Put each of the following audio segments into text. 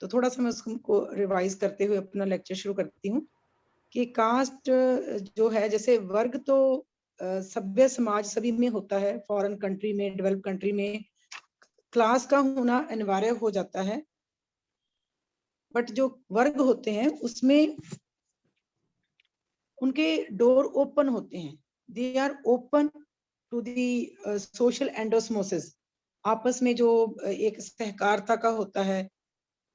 तो थोड़ा सा मैं उसको रिवाइज करते हुए अपना लेक्चर शुरू करती हूँ कि कास्ट जो है, जैसे वर्ग तो सभ्य समाज सभी में होता है, फॉरेन कंट्री में, डेवलप कंट्री में क्लास का होना अनिवार्य हो जाता है, बट जो वर्ग होते हैं उसमें उनके डोर ओपन होते हैं, they are open to the social endosmosis. आपस में जो एक सहकारिता का होता है,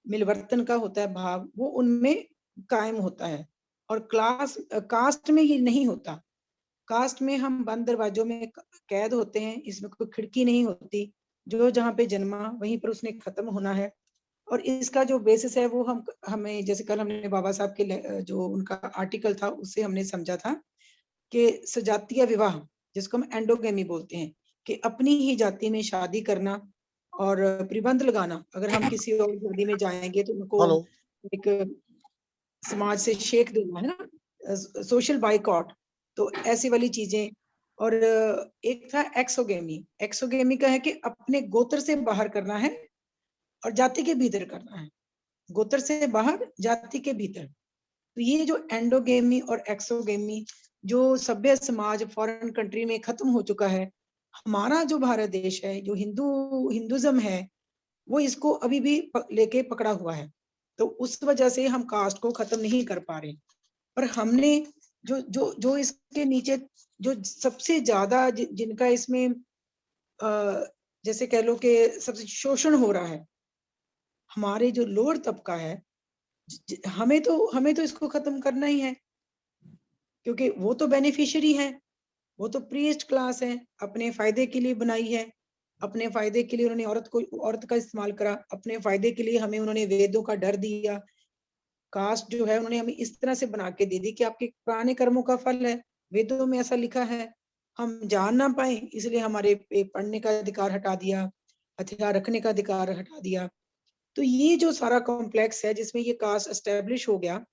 मिलवर्तन का होता है भाव, वो उनमें कायम होता है। और कास्ट में ये नहीं होता। कास्ट में हम बंद दरवाजों में कैद होते हैं, इसमें कोई खिड़की नहीं होती, जो जहाँ पे जन्मा वहीं पर उसने खत्म होना है। और इसका जो बेसिस है वो हमें जैसे कल हमने बाबा साहब के जो उनका आर्टिकल था उससे हमने समझा था कि सजातीय विवाह, जिसको हम एंडोगेमी बोलते हैं, कि अपनी ही जाति में शादी करना और प्रतिबंध लगाना। अगर हम किसी और शादी में जाएंगे तो उनको एक समाज से शेक देना है ना, सोशल बाइकआउट, तो ऐसी वाली चीजें। और एक था एक्सोगेमी। एक्सोगेमी का है कि अपने गोत्र से बाहर करना है और जाति के भीतर करना है, गोत्र से बाहर जाति के भीतर। तो ये जो एंडोगेमी और एक्सोगेमी जो सभ्य समाज फॉरेन कंट्री में खत्म हो चुका है, हमारा जो भारत देश है, जो हिंदुज्म है, वो इसको अभी भी लेके पकड़ा हुआ है। तो उस वजह से हम कास्ट को खत्म नहीं कर पा रहे। पर हमने जो जो जो इसके नीचे जो सबसे ज्यादा जिनका इसमें जैसे कह लो कि सबसे शोषण हो रहा है, हमारे जो लोअर तबका है, हमें तो इसको खत्म करना ही है, क्योंकि वो तो बेनिफिशियरी है, वो तो प्रीस्ट क्लास है, अपने फायदे के लिए बनाई है, अपने फायदे के लिए उन्होंने औरत का इस्तेमाल करा, अपने फायदे के लिए हमें उन्होंने वेदों का डर दिया। कास्ट जो है उन्होंने हमें इस तरह से बना के दे दी कि आपके पुराने कर्मों का फल है, वेदों में ऐसा लिखा है, हम जान ना पाए इसलिए हमारे पढ़ने का अधिकार हटा दिया, हथियार रखने का अधिकार हटा दिया। तो ये जो सारा कॉम्प्लेक्स है जिसमें ये कास्ट एस्टेब्लिश हो गया,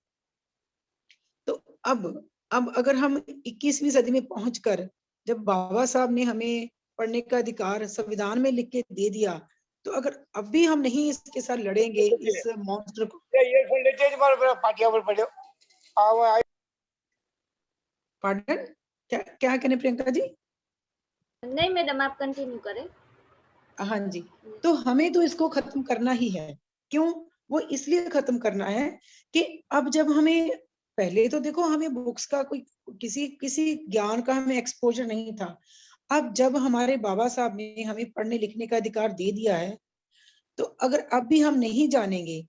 तो अब अगर हम 21वीं सदी में पहुंचकर जब बाबा साहब ने हमें पढ़ने का अधिकार संविधान में लिख के दे दिया, तो अगर अब भी हम नहीं इसके साथ लड़ेंगे, इस मॉन्स्टर को। पार्डन, क्या कहने प्रियंका जी? नहीं मैडम, आप कंटिन्यू करें। हाँ जी, तो हमें तो इसको खत्म करना ही है। क्यों? वो इसलिए खत्म करना है कि अब जब हमें, पहले तो देखो हमें बुक्स का कोई किसी ज्ञान का हमें एक्सपोजर नहीं था। अब जब हमारे बाबा साहब ने हमें पढ़ने लिखने का अधिकार दे दिया है, तो अगर अब भी हम नहीं जानेंगे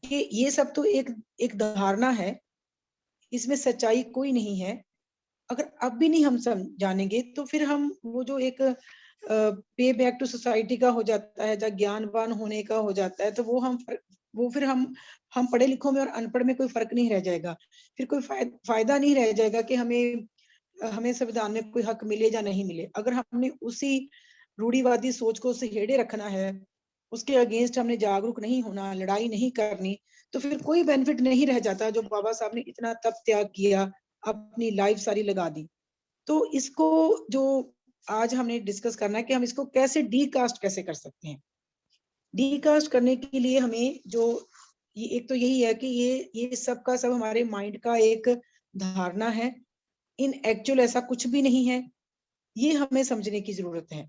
कि ये सब तो एक धारणा है, इसमें सच्चाई कोई नहीं है, अगर अब भी नहीं हम जानेंगे, तो फिर हम वो जो एक पे बैक टू सोसाइटी का हो जाता है, जहाँ ज्ञानवान होने का हो जाता है, तो वो फिर हम पढ़े लिखों में और अनपढ़ में कोई फर्क नहीं रह जाएगा। फिर कोई फायदा नहीं रह जाएगा कि हमें संविधान में कोई हक मिले या नहीं मिले। अगर हमने उसी रूढ़िवादी सोच को सहेड़े रखना है, उसके अगेंस्ट हमने जागरूक नहीं होना, लड़ाई नहीं करनी, तो फिर कोई बेनिफिट नहीं रह जाता। जो बाबा साहब ने इतना तप त्याग किया, अपनी लाइफ सारी लगा दी। तो इसको जो आज हमने डिस्कस करना है कि हम इसको कैसे डीकास्ट कैसे कर सकते हैं। डीकास्ट करने के लिए हमें जो ये एक तो यही है कि ये सब का सब हमारे माइंड का एक धारणा है, इन एक्चुअल ऐसा कुछ भी नहीं है। ये हमें समझने की जरूरत है।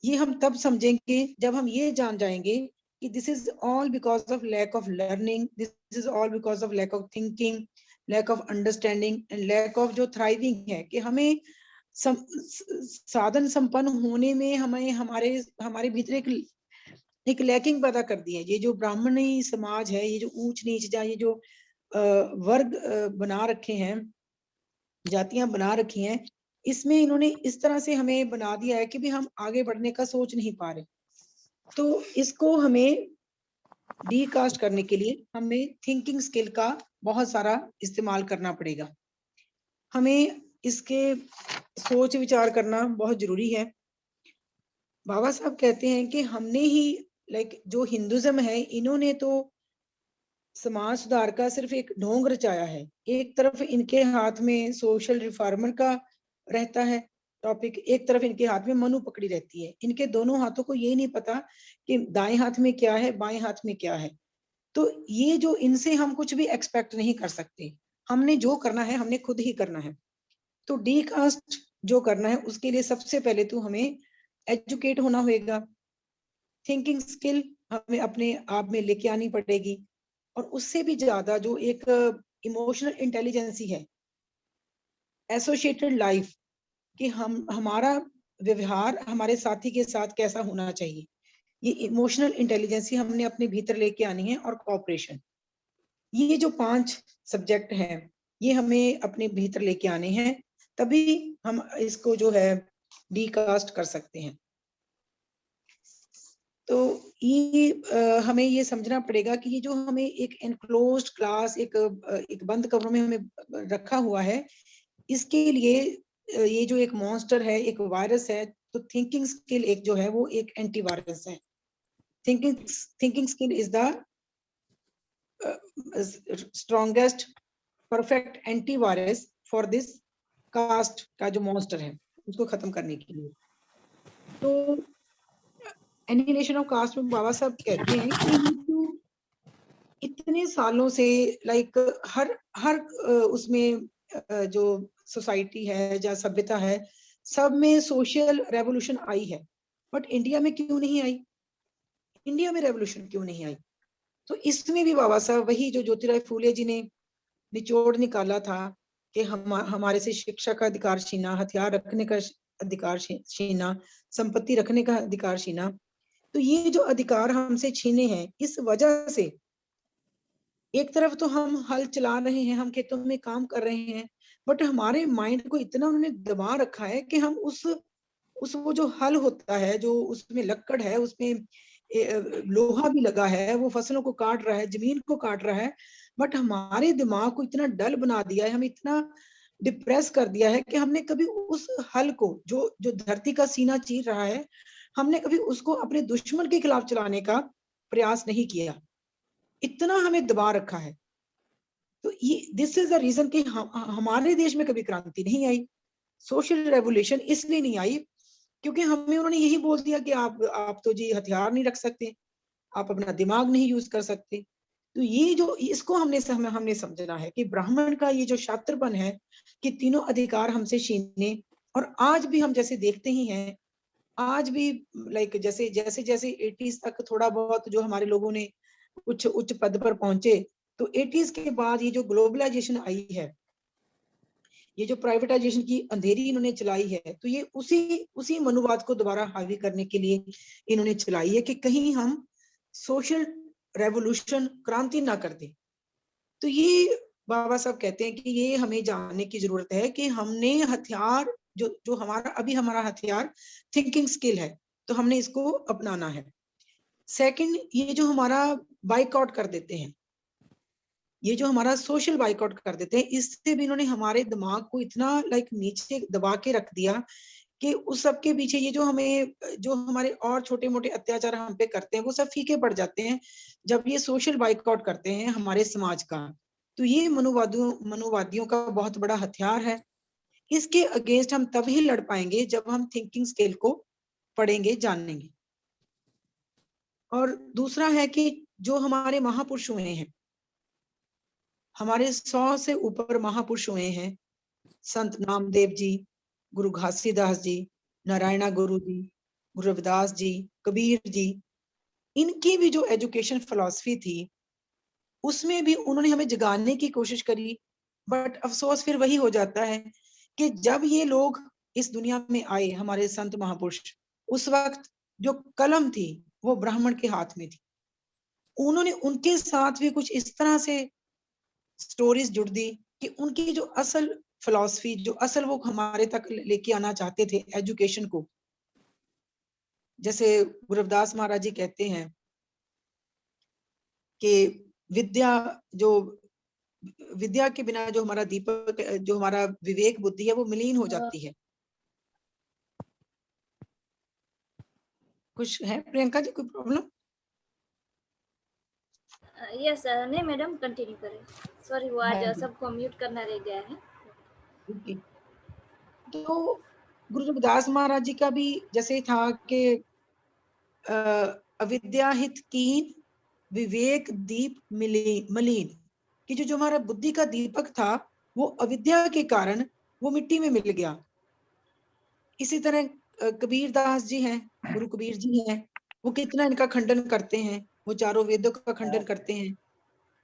ये हम तब समझेंगे जब हम ये जान जाएंगे कि this is all because of lack of learning, this is all because of lack of thinking, lack of understanding and lack of जो थ्राइविंग है, कि हमें साधन संपन्न होने में हमें हमारे हमारे भीतर एक लैकिंग पैदा कर दी है। ये जो ब्राह्मणी समाज है, ये जो ऊंच नीच या ये जो वर्ग बना रखे हैं, जातियां बना रखी हैं, इसमें इन्होंने इस तरह से हमें बना दिया है कि भी हम आगे बढ़ने का सोच नहीं पा रहे। तो इसको हमें डीकास्ट करने के लिए हमें थिंकिंग स्किल का बहुत सारा इस्तेमाल करना पड़ेगा। हमें इसके सोच विचार करना बहुत जरूरी है। बाबा साहब कहते हैं कि हमने ही जो हिंदुज्म है, इन्होंने तो समाज सुधार का सिर्फ एक ढोंग रचाया है। एक तरफ इनके हाथ में सोशल रिफॉर्मर का रहता है टॉपिक, एक तरफ इनके हाथ में मनु पकड़ी रहती है। इनके दोनों हाथों को यही नहीं पता कि दाएं हाथ में क्या है, बाएं हाथ में क्या है। तो ये जो इनसे हम कुछ भी एक्सपेक्ट नहीं कर सकते, हमने जो करना है हमने खुद ही करना है। तो डी कास्ट जो करना है उसके लिए सबसे पहले तो हमें एजुकेट होना होगा, थिंकिंग स्किल हमें अपने आप में लेके आनी पड़ेगी, और उससे भी ज्यादा जो एक इमोशनल इंटेलिजेंसी है, एसोसिएटेड लाइफ, कि हम हमारा व्यवहार हमारे साथी के साथ कैसा होना चाहिए, ये इमोशनल इंटेलिजेंसी हमने अपने भीतर लेके आनी है, और कोऑपरेशन। ये जो 5 सब्जेक्ट हैं ये हमें अपने भीतर लेके आने हैं, तभी हम इसको जो है डीकास्ट कर सकते हैं। तो ये हमें ये समझना पड़ेगा कि ये जो हमें एक एनक्लोज्ड क्लास, एक बंद कमरों में हमें रखा हुआ है, इसके लिए ये जो एक मॉन्स्टर है, एक वायरस है, तो थिंकिंग स्किल एक जो है वो एक एंटीवायरस है। Thinking skill is the strongest perfect antivirus for this caste का जो मॉन्स्टर है उसको खत्म करने के लिए। तो एनिहिलेशन ऑफ कास्ट में बाबा साहब कहते हैं कि इतने सालों से लाइक हर हर उसमें जो सोसाइटी है या सभ्यता है, सब में सोशल रेवोल्यूशन आई है, बट इंडिया में क्यों नहीं आई? इंडिया में रेवोल्यूशन क्यों नहीं आई? तो इसमें भी बाबा साहब वही जो ज्योतिराव फूले जी ने निचोड़ निकाला था कि हमारे से शिक्षा का अधिकार छीना, हथियार रखने का अधिकार छीना, संपत्ति रखने का अधिकार छीना, तो ये जो अधिकार हमसे छीने हैं, इस वजह से एक तरफ तो हम हल चला रहे हैं, हम खेतों में काम कर रहे हैं, बट हमारे माइंड को इतना उन्होंने दबा रखा है कि हम उस वो जो हल होता है, जो उसमें लक्कड़ है, उसमें लोहा भी लगा है, वो फसलों को काट रहा है, जमीन को काट रहा है, बट हमारे दिमाग को इतना डल बना दिया है, हमें इतना डिप्रेस कर दिया है कि हमने कभी उस हल को, जो जो धरती का सीना चीर रहा है, हमने कभी उसको अपने दुश्मन के खिलाफ चलाने का प्रयास नहीं किया। इतना हमें दबा रखा है। तो ये दिस इज द रीजन कि हमारे देश में कभी क्रांति नहीं आई, सोशल रेवोल्यूशन इसलिए नहीं आई क्योंकि हमें उन्होंने यही बोल दिया कि आप तो जी हथियार नहीं रख सकते, आप अपना दिमाग नहीं यूज कर सकते। तो ये जो इसको हमने समझना है कि ब्राह्मण का ये जो शात्रपन है कि तीनों अधिकार हमसे छीने, और आज भी हम जैसे देखते ही हैं, आज भी लाइक जैसे जैसे जैसे 80s तक थोड़ा बहुत जो हमारे लोगों ने कुछ उच्च पद पर पहुंचे, तो 80s के बाद ये जो ग्लोबलाइजेशन आई है, ये जो प्राइवेटाइजेशन की अंधेरी इन्होंने चलाई है, तो ये उसी उसी मनुवाद को दोबारा हावी करने के लिए इन्होंने चलाई है कि कहीं हम सोशल रेवोल्यूशन क्रांति ना कर दे। तो ये बाबा साहब कहते हैं कि ये हमें जानने की जरूरत है कि हमने हथियार जो जो हमारा हथियार थिंकिंग स्किल है, तो हमने इसको अपनाना है। सेकंड, ये जो हमारा बाइकआउट कर देते हैं, ये जो हमारा सोशल बाइकआउट कर देते हैं, इससे भी इन्होंने हमारे दिमाग को इतना लाइक नीचे दबा के रख दिया कि उस सब के पीछे ये जो हमें जो हमारे और छोटे मोटे अत्याचार हम पे करते हैं वो सब फीके पड़ जाते हैं जब ये सोशल बाइकआउट करते हैं हमारे समाज का। तो ये मनुवादियों का बहुत बड़ा हथियार है। इसके अगेंस्ट हम तभी लड़ पाएंगे जब हम थिंकिंग स्किल को पढ़ेंगे, जानेंगे। और दूसरा है कि जो हमारे महापुरुष हुए हैं, हमारे 100 से ऊपर महापुरुष हुए हैं, संत नामदेव जी, गुरु घासीदास जी, नारायणा गुरु जी, गुरु रविदास जी, कबीर जी, इनकी भी जो एजुकेशन फिलॉसफी थी उसमें भी उन्होंने हमें जगाने की कोशिश करी, बट अफसोस फिर वही हो जाता है कि जब ये लोग इस दुनिया में आए, हमारे संत महापुरुष, उस वक्त जो कलम थी वो ब्राह्मण के हाथ में थी। उन्होंने उनके साथ भी कुछ इस तरह से स्टोरीज जुड़ दी कि उनकी जो असल फिलॉसफी, जो असल वो हमारे तक लेके आना चाहते थे एजुकेशन को, जैसे गुरु रविदास महाराज जी कहते हैं कि विद्या जो विद्या के बिना जो हमारा दीपक, जो हमारा विवेक बुद्धि है वो मलिन हो जाती है। कुछ है प्रियंका जी, कोई प्रॉब्लम? यस नहीं मैडम कंटिन्यू करें। सॉरी वो आज हाँ जी, सबको म्यूट करना रह गया है। ओके। तो गुरु रविदास महाराज जी का भी जैसे था कि अविद्या हित कीन विवेक दीप मलिन, कि जो हमारा बुद्धि का दीपक था वो अविद्या के कारण वो मिट्टी में मिल गया। इसी तरह कबीर दास जी हैं, गुरु कबीर जी हैं, वो कितना इनका खंडन करते हैं, वो चारों वेदों का खंडन करते हैं।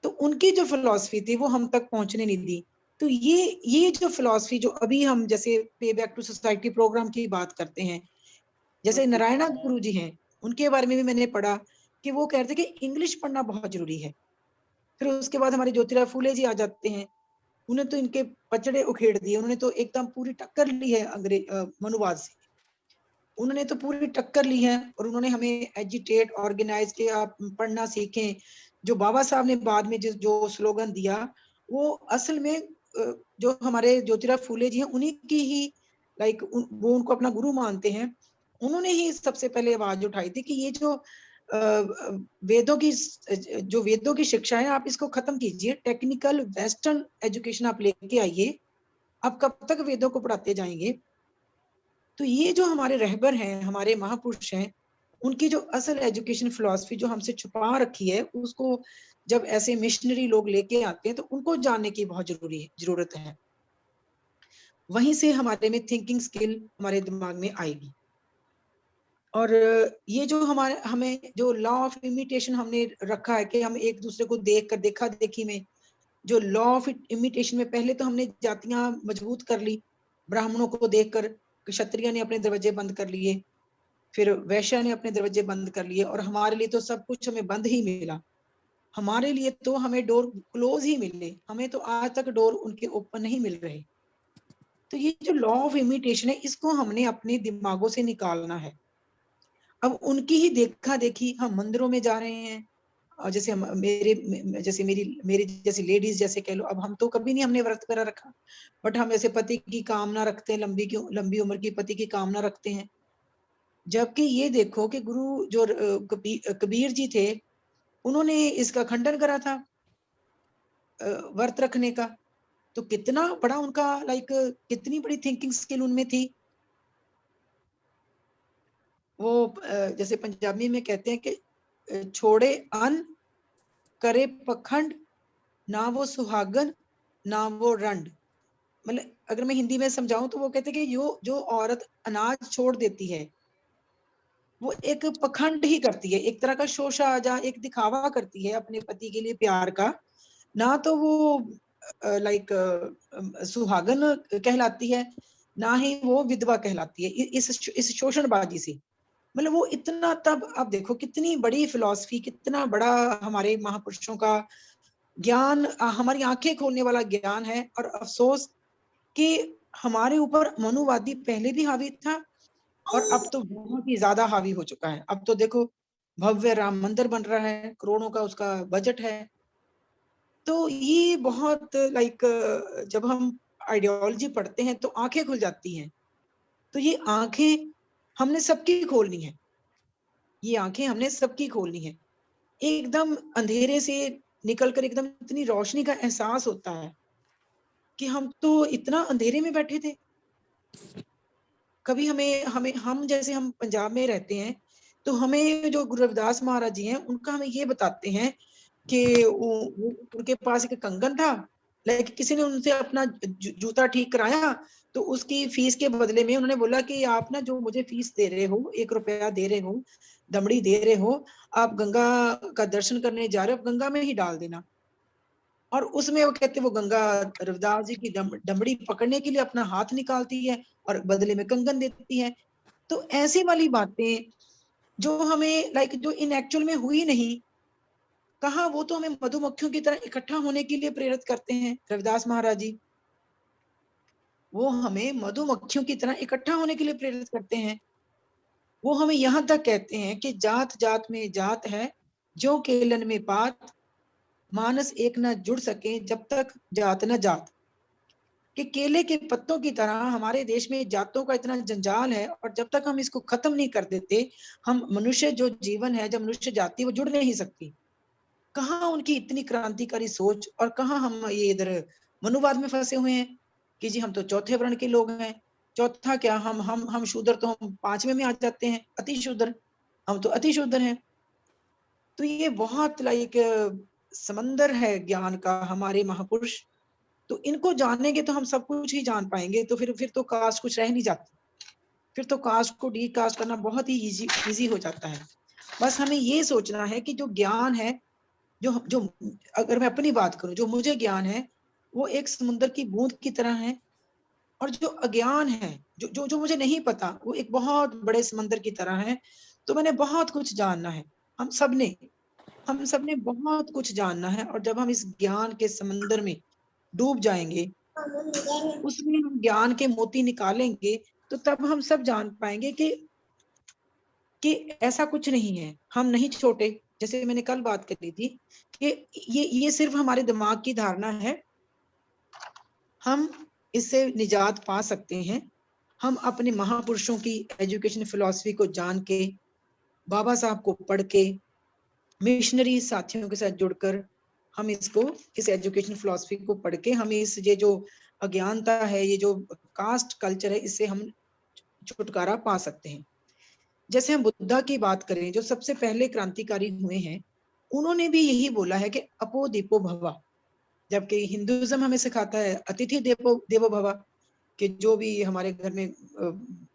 तो उनकी जो फिलॉसफी थी वो हम तक पहुंचने नहीं दी। तो ये जो फिलॉसफी जो अभी हम जैसे पे बैक टू सोसाइटी प्रोग्राम की बात करते हैं, जैसे नारायणा गुरु जी हैं, उनके बारे में भी मैंने पढ़ा कि वो कहते कि इंग्लिश पढ़ना बहुत जरूरी है। फिर उसके बाद हमारे ज्योतिराव फूले जी आ जाते हैं, उन्हें तो इनके पचड़े उखेड़ दिए, उन्होंने तो एकदम पूरी टक्कर ली है मनुवाद से। उन्होंने तो पूरी टक्कर ली है और उन्होंने हमें एजिटेट ऑर्गेनाइज के आप पढ़ना सीखें। जो बाबा साहब ने बाद में जो स्लोगन दिया वो असल में जो हमारे ज्योतिराव फूले जी हैं उन्हीं की ही लाइक वो उनको अपना गुरु मानते हैं। उन्होंने ही सबसे पहले आवाज उठाई थी कि ये जो वेदों की शिक्षा है आप इसको खत्म कीजिए, टेक्निकल वेस्टर्न एजुकेशन आप लेके आइए, आप कब तक वेदों को पढ़ाते जाएंगे। तो ये जो हमारे रहबर हैं, हमारे महापुरुष हैं, उनकी जो असल एजुकेशन फिलॉसफी जो हमसे छुपा रखी है उसको जब ऐसे मिशनरी लोग लेके आते हैं तो उनको जानने की बहुत जरूरत है। वहीं से हमारे में थिंकिंग स्किल हमारे दिमाग में आएगी। और ये जो हमारे हमें जो लॉ ऑफ इमिटेशन हमने रखा है कि हम एक दूसरे को देख कर देखा देखी में, जो लॉ ऑफ इमिटेशन में पहले तो हमने जातियां मजबूत कर ली, ब्राह्मणों को देखकर क्षत्रिय ने अपने दरवाजे बंद कर लिए, फिर वैश्य ने अपने दरवाजे बंद कर लिए, और हमारे लिए तो सब कुछ हमें बंद ही मिला। हमारे लिए तो हमें डोर क्लोज ही मिले, हमें तो आज तक डोर उनके ओपन नहीं मिल रहे। तो ये जो लॉ ऑफ इमिटेशन है इसको हमने अपने दिमागों से निकालना है। अब उनकी ही देखा देखी हम मंदिरों में जा रहे हैं, और जैसे हम जैसे मेरी जैसी लेडीज जैसे कह लो, अब हम तो कभी नहीं हमने व्रत करा रखा, बट हम ऐसे पति की कामना रखते हैं, लंबी उम्र की पति की कामना रखते हैं। जबकि ये देखो कि गुरु जो कबीर जी थे उन्होंने इसका खंडन करा था व्रत रखने का। तो कितना बड़ा उनका लाइक कितनी बड़ी थिंकिंग स्किल उनमें थी। वो जैसे पंजाबी में कहते हैं कि छोड़े अन्न करे पखंड, ना वो सुहागन ना वो रंड। मतलब अगर मैं हिंदी में समझाऊं तो वो कहते हैं कि जो औरत अनाज छोड़ देती है वो एक पखंड ही करती है, एक तरह का शोषा या एक दिखावा करती है अपने पति के लिए प्यार का। ना तो वो लाइक सुहागन कहलाती है, ना ही वो विधवा कहलाती है इस शोषणबाजी से। मतलब वो इतना, तब आप देखो कितनी बड़ी फिलॉसफी, कितना बड़ा हमारे महापुरुषों का ज्ञान, हमारी आंखें खोलने वाला ज्ञान है। और अफसोस कि हमारे ऊपर मनुवादी पहले भी हावी था और अब तो बहुत ही ज्यादा हावी हो चुका है। अब तो देखो भव्य राम मंदिर बन रहा है, करोड़ों का उसका बजट है। तो ये बहुत लाइक जब हम आइडियोलॉजी पढ़ते हैं तो आंखें खुल जाती हैं। तो ये आंखें हमने सबकी खोलनी है, ये आंखें हमने सबकी खोलनी है। एकदम अंधेरे से निकलकर एकदम इतनी रोशनी का एहसास होता है कि हम तो इतना अंधेरे में बैठे थे। कभी हमें हमें हम जैसे हम पंजाब में रहते हैं तो हमें जो गुरु रविदास महाराज जी हैं उनका हमें ये बताते हैं कि उनके पास एक कंगन था, लेकिन किसी ने उनसे अपना जूता ठीक कराया तो उसकी फीस के बदले में उन्होंने बोला कि आप ना जो मुझे फीस दे रहे हो, 1 रुपया दे रहे हो, दमड़ी दे रहे हो, आप गंगा का दर्शन करने जा रहे हो, गंगा में ही डाल देना। और उसमें वो कहते वो गंगा रविदास जी की दमड़ी पकड़ने के लिए अपना हाथ निकालती है और बदले में कंगन देती है। तो ऐसी वाली बातें जो हमें लाइक जो इन एक्चुअल में हुई नहीं, कहा वो तो हमें मधुमक्खियों की तरह इकट्ठा होने के लिए प्रेरित करते हैं रविदास महाराज जी। वो हमें मधुमक्खियों की तरह इकट्ठा होने के लिए प्रेरित करते हैं। वो हमें यहाँ तक कहते हैं कि जात जात में जात है, जो केलन में पात, मानस एक न जुड़ सके जब तक जात न जात। कि केले के पत्तों की तरह हमारे देश में जातों का इतना जंजाल है, और जब तक हम इसको खत्म नहीं कर देते, हम मनुष्य जो जीवन है, जब मनुष्य जाति वो जुड़ नहीं सकती। कहाँ उनकी इतनी क्रांतिकारी सोच, और कहाँ हम ये इधर मनुवाद में फंसे हुए हैं कि जी हम तो चौथे वर्ण के लोग हैं। चौथा क्या, हम शूद्र तो हम 5वें में आ जाते हैं, अति शूद्र, हम तो अति शूद्र हैं। तो ये बहुत लाइक समंदर है ज्ञान का, हमारे महापुरुष। तो इनको जानेंगे तो हम सब कुछ ही जान पाएंगे। तो फिर तो कास्ट कुछ रह नहीं जाती, फिर तो कास्ट को डी कास्ट करना बहुत ही इजी हो जाता है। बस हमें ये सोचना है कि जो ज्ञान है, जो जो अगर मैं अपनी बात करूं, जो मुझे ज्ञान है वो एक समुद्र की बूंद की तरह है, और जो अज्ञान है, जो जो जो मुझे नहीं पता, वो एक बहुत बड़े समंदर की तरह है। तो मैंने बहुत कुछ जानना है, हम सबने बहुत कुछ जानना है। और जब हम इस ज्ञान के समंदर में डूब जाएंगे, उसमें हम ज्ञान के मोती निकालेंगे, तो तब हम सब जान पाएंगे कि ऐसा कुछ नहीं है, हम नहीं छोटे। जैसे मैंने कल बात करी थी कि ये सिर्फ हमारे दिमाग की धारणा है, हम इससे निजात पा सकते हैं। हम अपने महापुरुषों की एजुकेशन फिलॉसफी को जान के, बाबा साहब को पढ़ के, मिशनरी साथियों के साथ जुड़कर, हम इस एजुकेशन फिलॉसफी को पढ़ के, हम ये जो अज्ञानता है, ये जो कास्ट कल्चर है, इससे हम छुटकारा पा सकते हैं। जैसे हम बुद्धा की बात करें, जो सबसे पहले क्रांतिकारी हुए हैं, उन्होंने भी यही बोला है कि अपो दीपो भवा। जबकि हिंदुइज्म हमें सिखाता है अतिथि देवो देवो भवा, कि जो भी हमारे घर में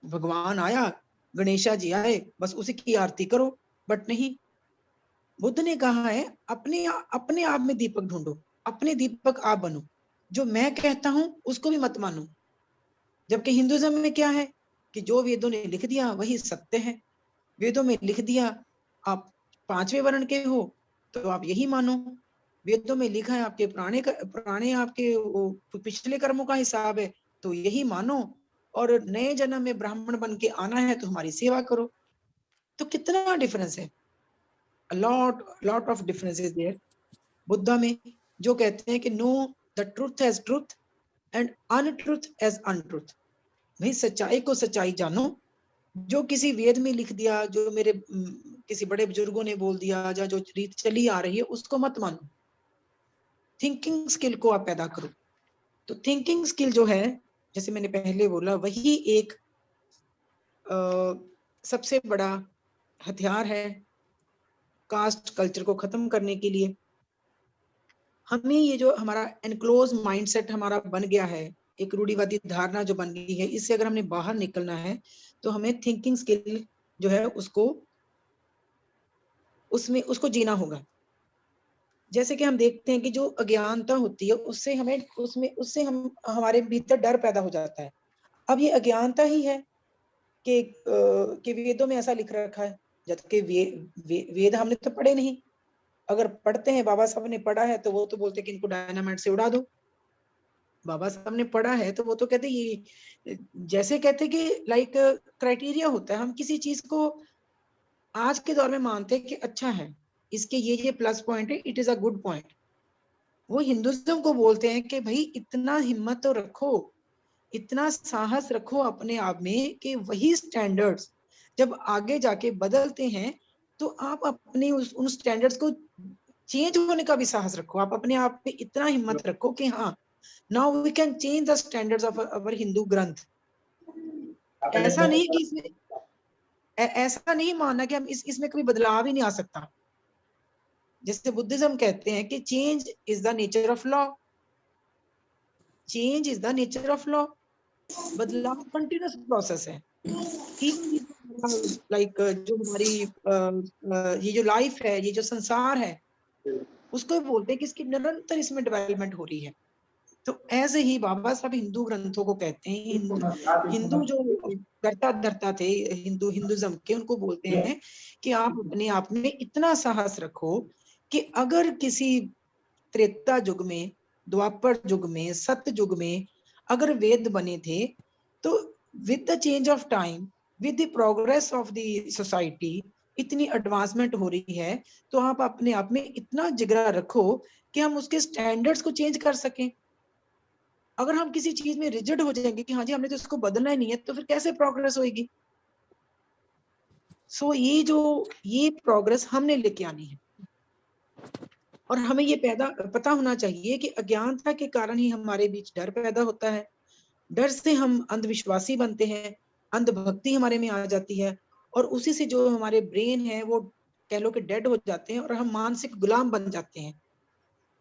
भगवान आया, गणेशा जी आए, बस उसी की आरती करो। बट नहीं, बुद्ध ने कहा है अपने अपने आप में दीपक ढूंढो, अपने दीपक आप बनो, जो मैं कहता हूं उसको भी मत मानो। जबकि हिंदुइज्म में क्या है कि जो वेदों ने लिख दिया वही सत्य है। वेदों में लिख दिया आप 5वें वर्ण के हो तो आप यही मानो। वेदों में लिखा है आपके पुराने आपके पिछले कर्मों का हिसाब है, तो यही मानो। और नए जन्म में ब्राह्मण बन के आना है तो हमारी सेवा करो। तो कितना डिफरेंस है, lot of difference is there. Buddha में जो कहते हैं कि know the truth as truth and untruth as untruth. भाई सच्चाई को सच्चाई जानो, जो किसी वेद में लिख दिया, जो मेरे किसी बड़े बुजुर्गों ने बोल दिया, या जो रीत चली आ रही है, उसको मत मानो। थिंकिंग स्किल को आप पैदा करो। तो थिंकिंग स्किल जो है, जैसे मैंने पहले बोला, वही एक सबसे बड़ा हथियार है कास्ट कल्चर को खत्म करने के लिए। हमें ये जो हमारा एनक्लोज माइंडसेट हमारा बन गया है, एक रूढ़िवादी धारणा जो बन गई है, इससे अगर हमने बाहर निकलना है तो हमें थिंकिंग स्किल जो है उसको जीना होगा। जैसे कि हम देखते हैं कि जो अज्ञानता होती है, उससे हम हमारे भीतर डर पैदा हो जाता है। अब ये अज्ञानता ही है कि वेदों में ऐसा लिख रखा है, जबकि वेद हमने तो पढ़े नहीं। अगर पढ़ते हैं, बाबा साहब ने पढ़ा है, तो वो तो बोलते कि इनको डायनामाइट से उड़ा दो। बाबा साहब ने पढ़ा है तो वो तो कहते ये, जैसे कहते कि लाइक क्राइटेरिया होता है, हम किसी चीज को आज के दौर में मानते हैं कि अच्छा है, इसके ये प्लस पॉइंट है, it is a good point. वो हिंदुइज्म को बोलते हैं कि भाई इतना हिम्मत तो रखो, इतना साहस रखो अपने आप में कि वही स्टैंडर्ड्स जब आगे जाके बदलते हैं, तो आप अपने उन स्टैंडर्ड्स को चेंज होने का भी साहस रखो। आप अपने आप में इतना हिम्मत रखो कि हाँ, now we can change the standards of our Hindu granth. ऐसा नहीं कि इसमें ऐसा नहीं मानना कि हम इसमें कभी बदलाव ही नहीं आ सकता। जैसे बुद्धिज्म कहते हैं कि change is the nature of law, change is the nature of law. बदलाव कंटिन्यूस प्रोसेस है। लाइक जो हमारी ये जो लाइफ है, ये जो संसार है, उसको बोलते हैं कि इसकी निरंतर इसमें डेवलपमेंट हो रही है। तो ऐसे ही बाबा साहब हिंदू ग्रंथों को कहते हैं, हिंदू जो कर्ता धर्ता थे हिंदुइज्म के, उनको बोलते हैं कि आप अपने आप में इतना साहस रखो कि अगर किसी त्रेता युग में, द्वापर युग में, सत्य युग में अगर वेद बने थे, तो with the change of time, with the progress of the society, इतनी एडवांसमेंट हो रही है, तो आप अपने आप में इतना जिगरा रखो कि हम उसके स्टैंडर्ड्स को चेंज कर सकें। अगर हम किसी चीज में रिजिड हो जाएंगे कि हाँ जी हमने तो इसको बदलना ही नहीं है, तो फिर कैसे प्रोग्रेस होगी। सो ये प्रोग्रेस हमने लेके आनी है। और हमें ये पता होना चाहिए कि अज्ञानता के कारण ही हमारे बीच डर पैदा होता है। डर से हम अंधविश्वासी बनते हैं, अंधभक्ति हमारे में आ जाती है, और उसी से जो हमारे ब्रेन है वो कह लो कि डेड हो जाते हैं और हम मानसिक गुलाम बन जाते हैं।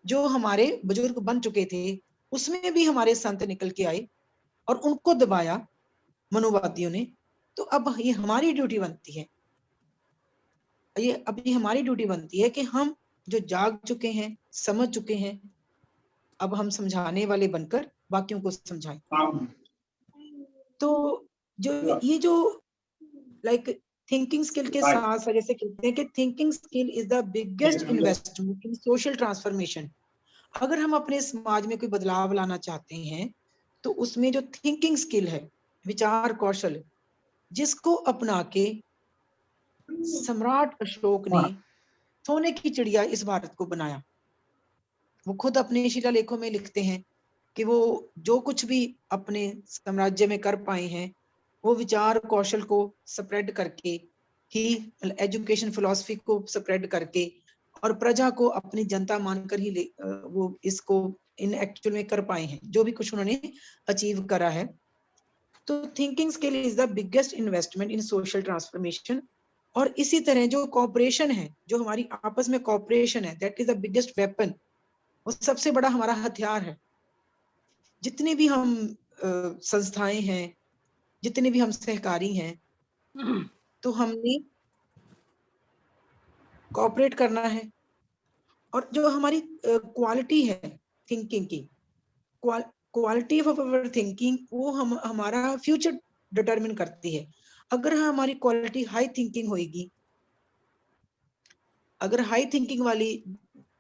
जो हमारे बुजुर्ग बन चुके थे उसमें भी हमारे संत निकल के आए और उनको दबाया मनुवादियों ने। तो अब ये हमारी ड्यूटी बनती है, ये हमारी ड्यूटी बनती है कि हम जो जाग चुके हैं, समझ चुके हैं, अब हम समझाने वाले बनकर बाकियों को समझाएं। तो जो लाइक थिंकिंग स्किल के साथ साथ जैसे कहते हैं कि thinking skill is the biggest investment in social transformation. अगर हम अपने समाज में कोई बदलाव लाना चाहते हैं तो उसमें जो थिंकिंग स्किल है, विचार कौशल, जिसको अपना के सम्राट अशोक ने सोने की चिड़िया इस भारत को बनाया। वो खुद अपने शिलालेखों में लिखते हैं कि वो जो कुछ भी अपने साम्राज्य में कर पाए हैं वो विचार कौशल को स्प्रेड करके ही, एजुकेशन फिलॉसफी को स्प्रेड करके और प्रजा को अपनी जनता मानकर ही वो इसको इन एक्चुअल में कर पाए हैं, जो भी कुछ उन्होंने अचीव करा है। तो thinking skill is the biggest investment in social transformation. और इसी तरह जो कॉपरेशन है, जो हमारी आपस में कॉपरेशन है, that is the biggest weapon. वो सबसे बड़ा हमारा हथियार है। जितने भी हम संस्थाएं हैं, जितने भी हम सहकारी हैं, तो हमने कॉपरेट करना है। और जो हमारी क्वालिटी है थिंकिंग की, क्वालिटी ऑफ अवर थिंकिंग, वो हमारा फ्यूचर डिटरमिन करती है। अगर हमारी क्वालिटी हाई थिंकिंग होगी, अगर हाई थिंकिंग वाली,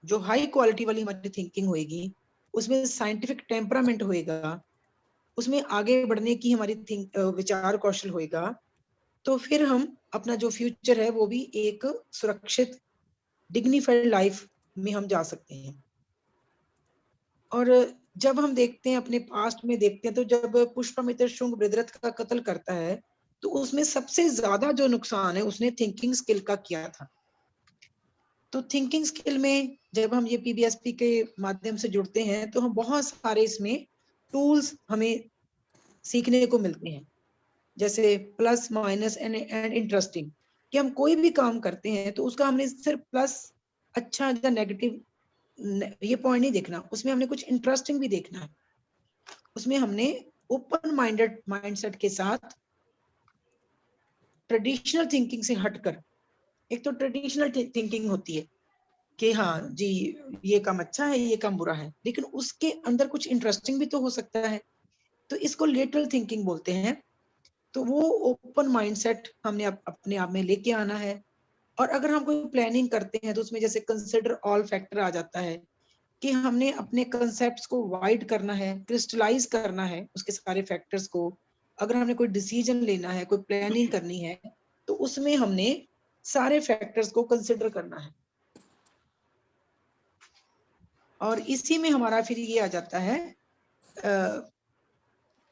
जो हाई क्वालिटी वाली हमारी थिंकिंग होगी, उसमें साइंटिफिक टेम्परामेंट होएगा, उसमें आगे बढ़ने की हमारी विचार कौशल होएगा, तो फिर हम अपना जो फ्यूचर है वो भी एक सुरक्षित डिग्निफाइड लाइफ में हम जा सकते हैं। और जब हम देखते हैं अपने पास्ट में देखते हैं, तो जब पुष्पमित्र शुंग बृहद्रथ का कत्ल करता है तो उसमें सबसे ज्यादा जो नुकसान है उसने थिंकिंग स्किल का किया था। तो थिंकिंग स्किल में जब हम ये पीबीएसपी के माध्यम से जुड़ते हैं तो हम बहुत सारे इसमें टूल्स हमें सीखने को मिलते हैं, जैसे प्लस माइनस एंड इंटरेस्टिंग, कि हम कोई भी काम करते हैं तो उसका हमने सिर्फ प्लस, अच्छा या नेगेटिव ये पॉइंट नहीं देखना, उसमें हमने कुछ इंटरेस्टिंग भी देखना है। उसमें हमने ओपन माइंडेड माइंडसेट के साथ ट्रेडिशनल थिंकिंग से हटकर, एक तो ट्रेडिशनल थिंकिंग होती है कि हाँ जी ये काम अच्छा है, ये काम बुरा है, लेकिन उसके अंदर कुछ इंटरेस्टिंग भी तो हो सकता है, तो इसको लेटरल थिंकिंग बोलते हैं। तो वो ओपन माइंडसेट हमने अपने आप में लेके आना है। और अगर हम कोई प्लानिंग करते हैं तो उसमें जैसे कंसिडर ऑल फैक्टर आ जाता है कि हमने अपने कंसेप्ट्स को वाइड करना है, क्रिस्टलाइज करना है उसके सारे फैक्टर्स को। अगर हमने कोई डिसीजन लेना है, कोई प्लानिंग करनी है, तो उसमें हमने सारे फैक्टर्स को कंसिडर करना है। और इसी में हमारा फिर ये आ जाता है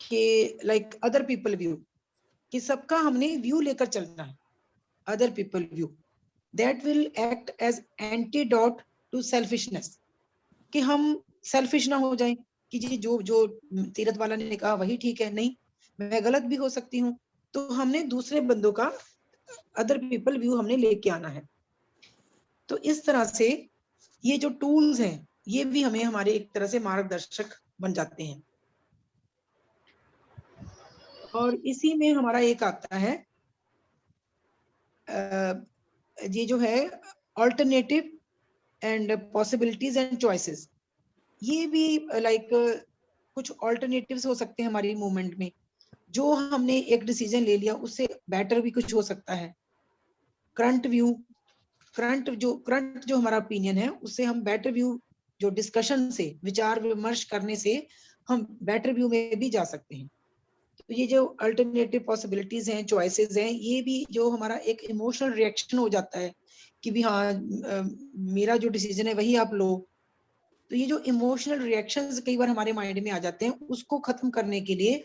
कि लाइक अदर पीपल व्यू, कि सबका हमने व्यू लेकर चलना है। Other people view that will act as antidote to selfishness, कि हम सेल्फिश ना हो जाएं कि जी जो जो तीरथ वाला ने कहा वही ठीक है, नहीं, मैं गलत भी हो सकती हूँ। तो हमने दूसरे बंदों का, अदर पीपल व्यू हमने लेके आना है। तो इस तरह से ये जो टूल्स हैं ये भी हमें हमारे एक तरह से मार्गदर्शक बन जाते हैं। और इसी में हमारा एक आता है ये जो है alternative and possibilities and choices. ये भी लाइक कुछ ऑल्टरनेटिव्स हो सकते हैं हमारी मूवमेंट में। जो हमने एक डिसीजन ले लिया उससे बेटर भी कुछ हो सकता है। करंट व्यू, करंट जो हमारा ओपिनियन है उससे हम बेटर व्यू, जो डिस्कशन से, विचार विमर्श करने से हम बेटर व्यू में भी जा सकते हैं। तो ये जो अल्टरनेटिव पॉसिबिलिटीज हैं, चॉइसेस हैं, ये भी जो हमारा एक इमोशनल रिएक्शन हो जाता है कि भी हाँ मेरा जो डिसीजन है वही आप लो। तो ये जो इमोशनल रिएक्शंस कई बार हमारे माइंड में आ जाते हैं, उसको खत्म करने के लिए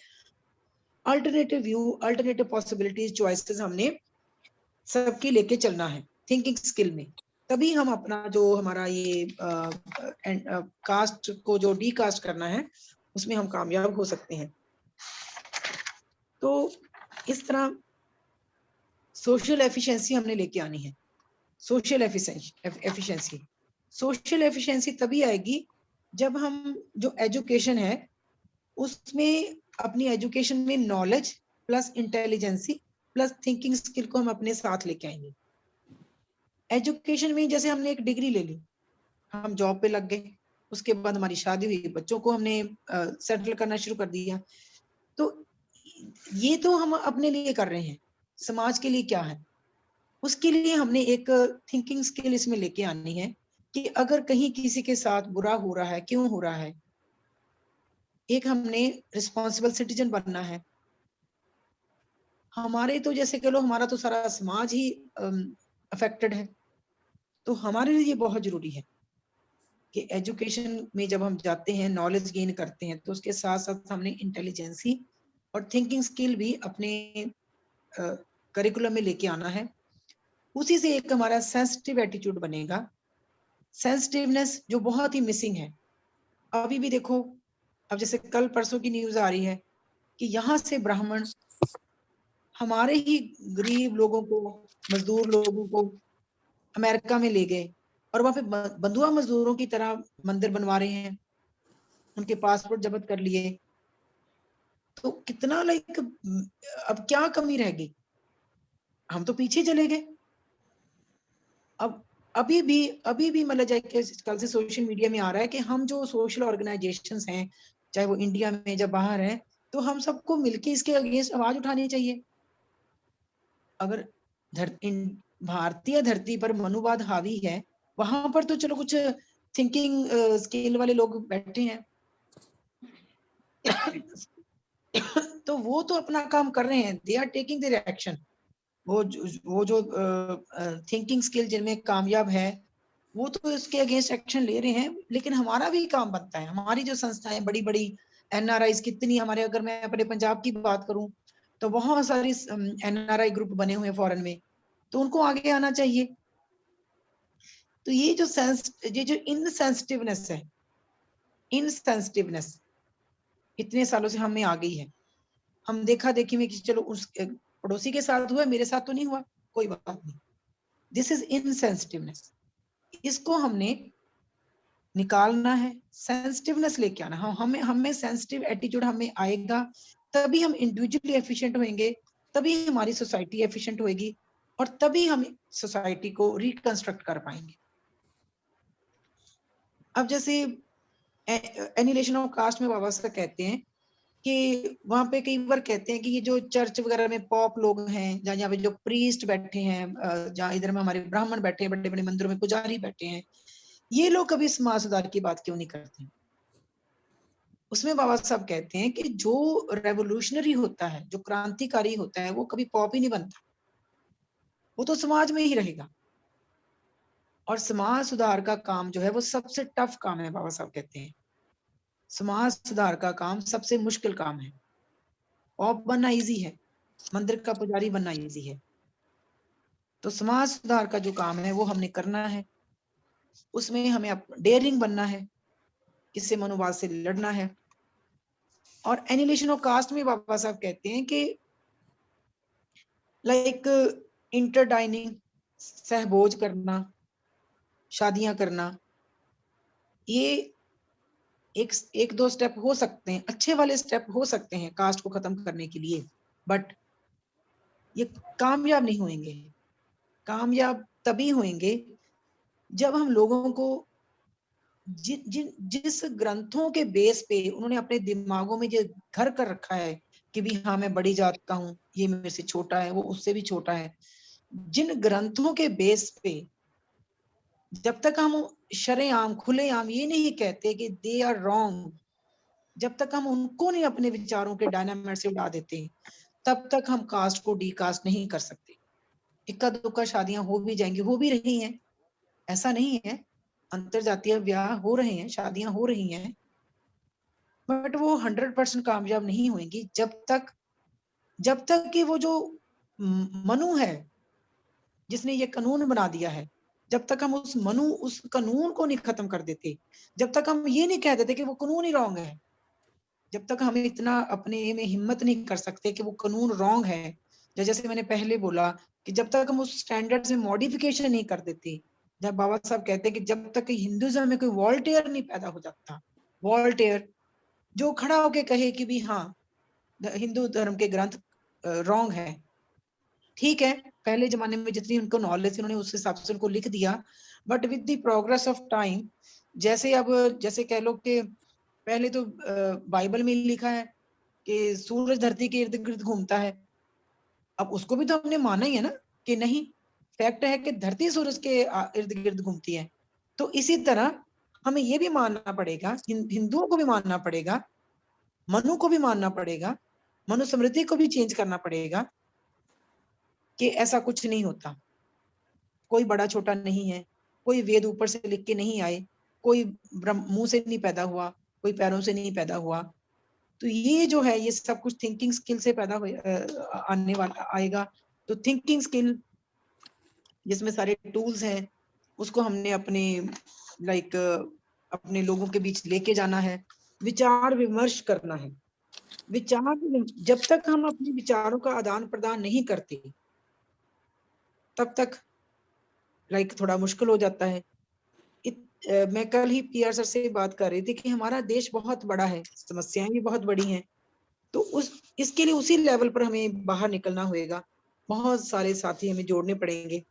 alternative view, alternative possibilities, choices हमने सबकी लेके चलना है थिंकिंग स्किल में। तभी हम अपना जो हमारा ये कास्ट को जो डी कास्ट करना है उसमें हम कामयाब हो सकते हैं। तो इस तरह सोशल एफिशिएंसी हमने लेके आनी है। Social efficiency. सोशल एफिशिएंसी तभी आएगी जब हम जो एजुकेशन है उसमें, अपनी एजुकेशन में knowledge plus intelligence plus thinking skill को हम अपने साथ लेके आएंगे। एजुकेशन में जैसे हमने एक डिग्री ले ली, हम जॉब पे लग गए, उसके बाद हमारी शादी हुई, बच्चों को हमने सेटल करना शुरू कर दिया, तो ये तो हम अपने लिए कर रहे हैं। समाज के लिए क्या है, उसके लिए हमने एक थिंकिंग स्किल इसमें लेके आनी है कि अगर कहीं किसी के साथ बुरा हो रहा है, क्यों हो रहा है, एक हमने रिस्पॉन्सिबल सिटीजन बनना है। हमारे तो जैसे कह लो, हमारा तो सारा समाज ही अफेक्टेड है, तो हमारे लिए बहुत जरूरी है कि एजुकेशन में जब हम जाते हैं, नॉलेज गेन करते हैं, तो उसके साथ साथ हमने इंटेलिजेंसी और थिंकिंग स्किल भी अपने करिकुलम में लेके आना है। उसी से एक हमारा सेंसिटिव एटीट्यूड बनेगा, सेंसिटिवनेस जो बहुत ही मिसिंग है। अभी भी देखो, अब जैसे कल परसों की न्यूज आ रही है कि यहाँ से ब्राह्मण हमारे ही गरीब लोगों को, मजदूर लोगों को अमेरिका में ले गए और वहां पे बंधुआ मजदूरों की तरह मंदिर बनवा रहे हैं, उनके पासपोर्ट जब्त कर लिए। तो कितना लाइक, अब क्या कमी रह गई, हम तो पीछे चले गए। अब अभी भी मतलब जाए कल से सोशल मीडिया में आ रहा है कि हम जो सोशल ऑर्गेनाइजेशंस हैं, चाहे वो इंडिया में या बाहर हैं, तो हम सबको मिलके इसके अगेंस्ट आवाज उठानी चाहिए। अगर भारतीय धरती पर मनुवाद हावी है, वहां पर तो चलो कुछ थिंकिंग स्किल वाले लोग बैठे हैं तो वो तो अपना काम कर रहे हैं, they are taking their action. वो जो थिंकिंग स्किल जिनमें कामयाब है, वो तो इसके अगेंस्ट एक्शन ले रहे हैं। लेकिन हमारा भी काम बनता है, हमारी जो संस्थाएं बड़ी बड़ी एनआरआई कितनी हमारे, अगर मैं अपने पंजाब की बात करूं तो बहुत सारी एनआरआई ग्रुप बने हुए हैं फॉरेन में, तो उनको आगे आना चाहिए। तो ये जो इनसेंसिटिवनेस है, इनसेंसिटिवनेस इतने सालों से हमें आ गई है। हम देखा देखी में कि चलो उस पड़ोसी के साथ हुआ, मेरे साथ तो नहीं हुआ, कोई बात नहीं। This is insensitiveness. इसको हमने निकालना है, सेंसिटिवनेस लेके आना। हमें सेंसिटिव एटीट्यूड हमें आएगा, तभी हम इंडिविजुअली एफिशिएंट होंगे, तभी हमारी सोसाइटी एफिशिएंट होएगी, और तभी हम सोसाइटी को रिकंस्ट्रक्ट कर पाएंगे। अब जैसे एनिलेशन ऑफ कास्ट में बाबा साहब कहते हैं कि वहां पे कई बार कहते हैं कि ये जो चर्च वगैरह में पॉप लोग हैं, जहाँ पे जो प्रीस्ट बैठे हैं, जहाँ इधर में हमारे ब्राह्मण बैठे हैं, बड़े बड़े मंदिरों में पुजारी बैठे हैं, ये लोग कभी समाज सुधार की बात क्यों नहीं करते? उसमें बाबा साहब कहते हैं कि जो रेवोल्यूशनरी होता है, जो क्रांतिकारी होता है, वो कभी पॉप ही नहीं बनता, वो तो समाज में ही रहेगा। और समाज सुधार का काम जो है वो सबसे टफ काम है, बाबा साहब कहते हैं समाज सुधार का काम सबसे मुश्किल काम है। पॉप बनना इजी है, मंदिर का पुजारी बनना इजी है, तो समाज सुधार का जो काम है वो हमने करना है। उसमें हमें डेयरिंग बनना है, इससे मनोवाद से लड़ना है। और एनिलेशन ऑफ कास्ट में बाबा साहब कहते हैं कि लाइक इंटरडाइनिंग, सहभोज करना, शादियां करना, ये एक दो स्टेप हो सकते हैं, अच्छे वाले स्टेप हो सकते हैं कास्ट को खत्म करने के लिए, बट ये कामयाब नहीं होंगे। कामयाब तभी होंगे जब हम लोगों को जिस ग्रंथों के बेस पे उन्होंने अपने दिमागों में जो घर कर रखा है कि भी हाँ मैं बड़ी जात का हूँ, ये मेरे से छोटा है, वो उससे भी छोटा है, जिन ग्रंथों के बेस पे जब तक हम शरेआम खुलेआम ये नहीं कहते कि दे आर रॉन्ग, जब तक हम उनको नहीं अपने विचारों के डायनामाइट से उड़ा देते, तब तक हम कास्ट को डीकास्ट नहीं कर सकते। इक्का दुक्का शादियां हो भी जाएंगी, हो भी रही हैं, ऐसा नहीं है, अंतर जातीय ब्याह हो रहे हैं, शादियां हो रही हैं, बट वो 100% कामयाब नहीं होंगी जब तक कि वो जो मनु है जिसने ये कानून बना दिया है, जब तक हम उस कानून को नहीं खत्म कर देते, जब तक हम ये नहीं कह देते कि वो कानून ही रॉन्ग है, जब तक हम इतना अपने में हिम्मत नहीं कर सकते कि वो कानून रॉन्ग है, जैसे मैंने पहले बोला कि जब तक हम उस स्टैंडर्ड्स में मॉडिफिकेशन नहीं कर देते, जब बाबा साहब कहते हैं कि जब तक हिंदुइज्म में कोई वॉल्टेयर नहीं पैदा हो जाता, वॉल्टेयर जो खड़ा होके कहे कि भी हाँ हिंदू धर्म के ग्रंथ रॉन्ग है, ठीक है, पहले जमाने में जितनी उनको नॉलेज थी उन्होंने उस हिसाब से उनको लिख दिया, but with the progress of time, जैसे अब जैसे कह लो कि पहले तो बाइबल में लिखा है कि सूरज धरती के इर्द गिर्द घूमता है, अब उसको भी तो हमने माना ही है ना कि नहीं, फैक्ट है कि धरती सूरज के इर्द गिर्द घूमती है। तो इसी तरह हमें ये भी मानना पड़ेगा, हिंदुओं को भी मानना पड़ेगा, मनु को भी मानना पड़ेगा, मनुस्मृति को भी चेंज करना पड़ेगा कि ऐसा कुछ नहीं होता, कोई बड़ा छोटा नहीं है, कोई वेद ऊपर से लिख के नहीं आए, कोई मुंह से नहीं पैदा हुआ, कोई पैरों से नहीं पैदा हुआ। तो ये जो है ये सब कुछ थिंकिंग स्किल से पैदा आने वाला आएगा। तो थिंकिंग स्किल जिसमें सारे टूल्स हैं उसको हमने अपने लाइक अपने लोगों के बीच लेके जाना है, विचार विमर्श करना है। विचार जब तक हम अपने विचारों का आदान प्रदान नहीं करते तब तक लाइक थोड़ा मुश्किल हो जाता है। मैं कल ही पीआर सर से बात कर रही थी कि हमारा देश बहुत बड़ा है, समस्याएं भी बहुत बड़ी हैं, तो इसके लिए उसी लेवल पर हमें बाहर निकलना होगा, बहुत सारे साथी हमें जोड़ने पड़ेंगे।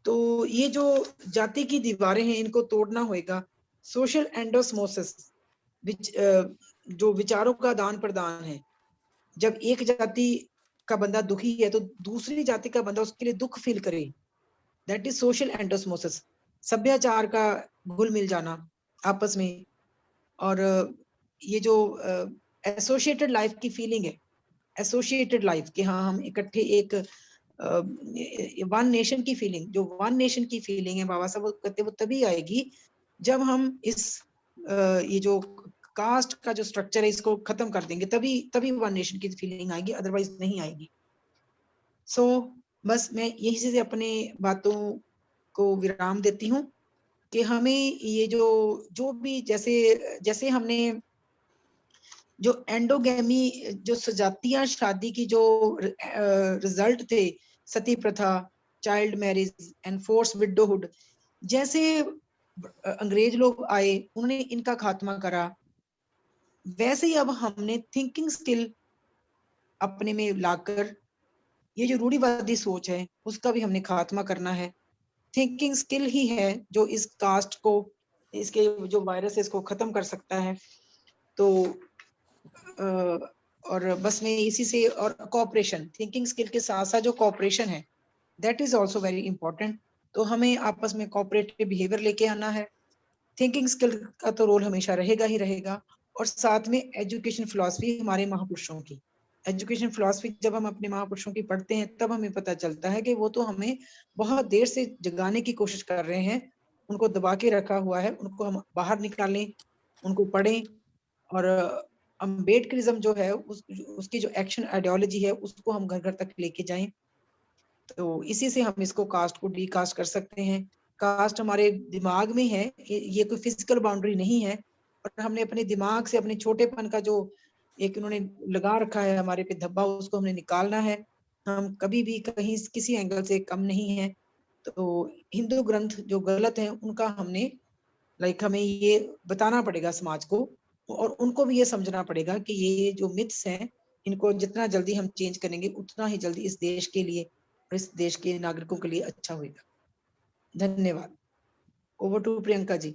तो ये जो जाति की दीवारें हैं इनको तोड़ना होगा। सोशल एंडोस्मोसिस जो विचारों का आदान प्रदान है, जब एक जाति का बंदा दुखी है तो दूसरी जाति का बंदा उसके लिए दुख फील करे, दैट इज सोशल एंडोस्मोसिस। सभ्याचार का घुल मिल जाना आपस में, और ये जो एसोसिएटेड लाइफ की फीलिंग है, एसोसिएटेड लाइफ कि हाँ हम इकट्ठे एक वन नेशन की फीलिंग, जो वन नेशन की फीलिंग है बाबा साहब कहते वो तभी आएगी जब हम इस ये जो कास्ट का जो स्ट्रक्चर है इसको खत्म कर देंगे, तभी वन नेशन की फीलिंग आएगी, अदरवाइज नहीं आएगी। सो बस मैं यही से अपने बातों को विराम देती हूँ कि हमें ये जो भी जैसे हमने जो एंडोगेमी, जो सजातीय शादी की जो रिजल्ट थे, सती प्रथा, child marriage and force widowhood, जैसे अंग्रेज लोग आए उन्होंने इनका खात्मा करा, वैसे ही अब हमने थिंकिंग स्किल अपने में लाकर ये जो रूढ़िवादी सोच है उसका भी हमने खात्मा करना है। थिंकिंग स्किल ही है जो इस कास्ट को, इसके जो वायरस है इसको खत्म कर सकता है। तो और बस मैं इसी से, और कोऑपरेशन, थिंकिंग स्किल के साथ साथ जो कोऑपरेशन है that is also very important. तो हमें आपस में कोऑपरेटिव बिहेवियर लेके आना है। थिंकिंग स्किल का तो रोल हमेशा रहेगा ही रहेगा, और साथ में एजुकेशन फिलॉसफी हमारे महापुरुषों की, एजुकेशन फिलॉसफी जब हम अपने महापुरुषों की पढ़ते हैं तब हमें पता चलता है कि वो तो हमें बहुत देर से जगाने की कोशिश कर रहे हैं, उनको दबा के रखा हुआ है, उनको हम बाहर निकालें, उनको पढ़ें। और अम्बेडकरिज्म जो है उसकी जो एक्शन आइडियोलॉजी है उसको हम घर घर तक लेके जाएं। तो इसी से हम इसको कास्ट को डीकास्ट कर सकते हैं। कास्ट हमारे दिमाग में है, ये कोई फिजिकल बाउंड्री नहीं है, और हमने अपने दिमाग से अपने छोटेपन का जो एक उन्होंने लगा रखा है हमारे पे धब्बा, उसको हमने निकालना है। हम कभी भी कहीं किसी एंगल से कम नहीं है। तो हिंदू ग्रंथ जो गलत है उनका हमने हमें ये बताना पड़ेगा समाज को, और उनको भी ये समझना पड़ेगा कि ये जो मिथ्स हैं इनको जितना जल्दी हम चेंज करेंगे उतना ही जल्दी इस देश के लिए और इस देश के नागरिकों के लिए अच्छा होगा। धन्यवाद। Over to Priyanka ji.